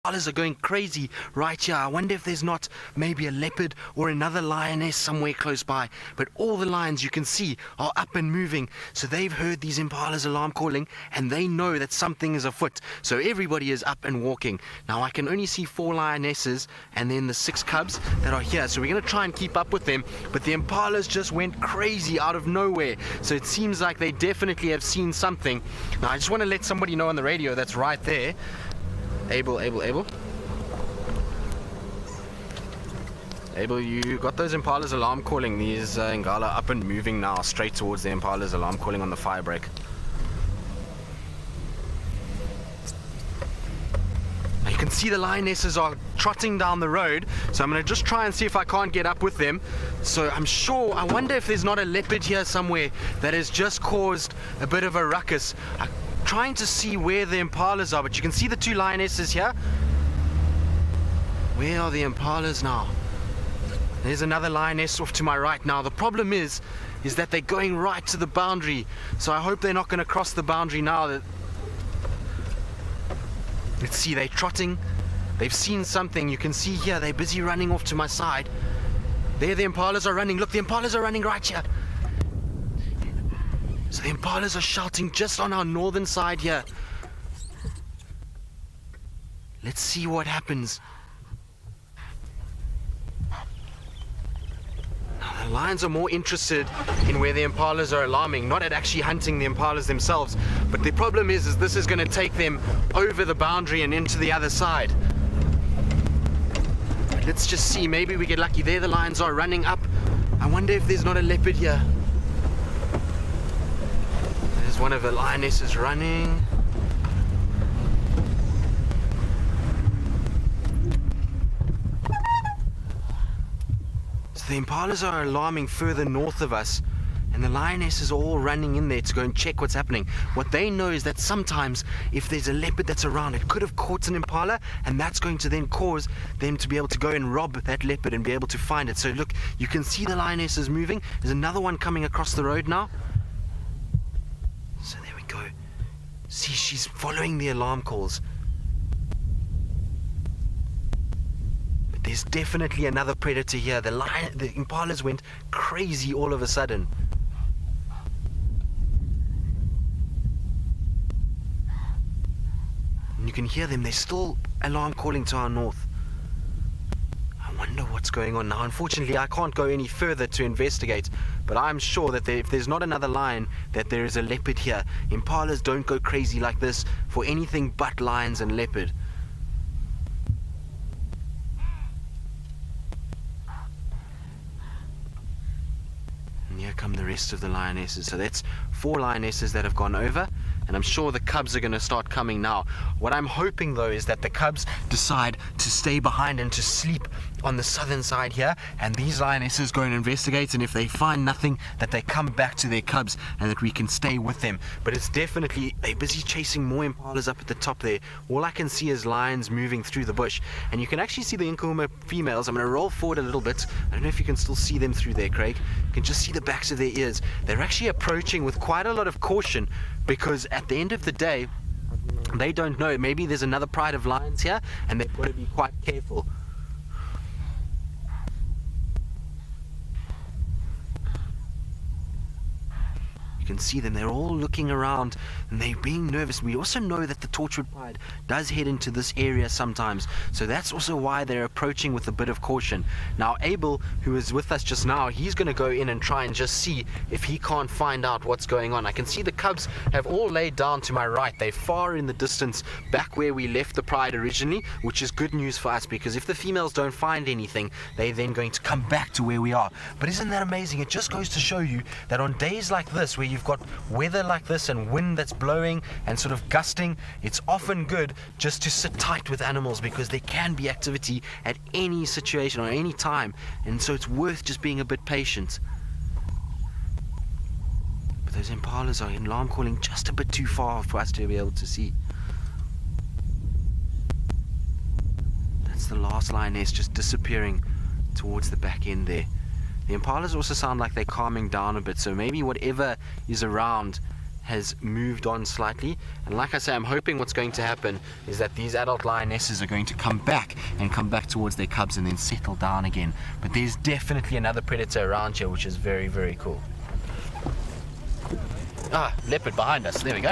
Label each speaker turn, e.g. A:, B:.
A: impalas are going crazy right here. I wonder if there's not maybe a leopard or another lioness somewhere close by. But all the lions you can see are up and moving. So they've heard these impalas alarm calling and they know that something is afoot. So everybody is up and walking. Now I can only see 4 lionesses and then the 6 cubs that are here. So we're going to try and keep up with them. But the impalas just went crazy out of nowhere. So it seems like they definitely have seen something. Now I just want to let somebody know on the radio that's right there. Abel, you got those impalas alarm calling. These Ngala up and moving now straight towards the impalas alarm calling on the fire break. Now you can see the lionesses are trotting down the road, so I'm going to just try and see if I can't get up with them. So I wonder if there's not a leopard here somewhere that has just caused a bit of a ruckus. I'm trying to see where the impalas are, but you can see the 2 lionesses here. Where are the impalas now? There's another lioness off to my right now. The problem is that they're going right to the boundary, so I hope they're not going to cross the boundary now. Let's see, they're trotting. They've seen something. You can see here they're busy running off to my side. There the impalas are running. Look, the impalas are running right here. So the impalas are shouting just on our northern side here. Let's see what happens. Now the lions are more interested in where the impalas are alarming, not at actually hunting the impalas themselves. But the problem is this is going to take them over the boundary and into the other side. But let's just see, maybe we get lucky. There the lions are running up. I wonder if there's not a leopard here. One of the lionesses running. So the impalas are alarming further north of us, and the lionesses are all running in there to go and check what's happening. What they know is that sometimes if there's a leopard that's around, it could have caught an impala, and that's going to then cause them to be able to go and rob that leopard and be able to find it. So look, you can see the lionesses moving. There's another one coming across the road now. So there we go. See, she's following the alarm calls. But there's definitely another predator here. The impalas went crazy all of a sudden. And you can hear them. They're still alarm calling to our north. I wonder what's going on now. Unfortunately, I can't go any further to investigate, but I'm sure that if there's not another lion, that there is a leopard here. Impalas don't go crazy like this for anything but lions and leopard. And here come the rest of the lionesses. So that's 4 lionesses that have gone over, and I'm sure the cubs are going to start coming now. What I'm hoping though is that the cubs decide to stay behind and to sleep on the southern side here, and these lionesses go and investigate, and if they find nothing, that they come back to their cubs and that we can stay with them. But it's definitely, they're busy chasing more impalas up at the top there. All I can see is lions moving through the bush, and you can actually see the Nkuhuma females. I'm going to roll forward a little bit. I don't know if you can still see them through there, Craig. You can just see the backs of their ears. They're actually approaching with quite a lot of caution, because at the end of the day, they don't know. Maybe there's another pride of lions here, and they've got to be quite careful. You can see them, they're all looking around and they're being nervous. We also know that the Torchwood Pride does head into this area sometimes, so that's also why they're approaching with a bit of caution. Now Abel, who is with us just now, he's going to go in and try and just see if he can't find out what's going on. I can see the cubs have all laid down to my right. They're far in the distance back where we left the Pride originally, which is good news for us, because if the females don't find anything, they're then going to come back to where we are. But isn't that amazing? It just goes to show you that on days like this, where you've got weather like this and wind that's blowing and sort of gusting, it's often good just to sit tight with animals, because there can be activity at any situation or any time, and so it's worth just being a bit patient. But those impalas are in alarm calling just a bit too far for us to be able to see. That's the last lioness just disappearing towards the back end there. The impalas also sound like they're calming down a bit, so maybe whatever is around has moved on slightly, and like I say, I'm hoping what's going to happen is that these adult lionesses are going to come back towards their cubs and then settle down again. But there's definitely another predator around here, which is very, very cool. Leopard behind us, there we go.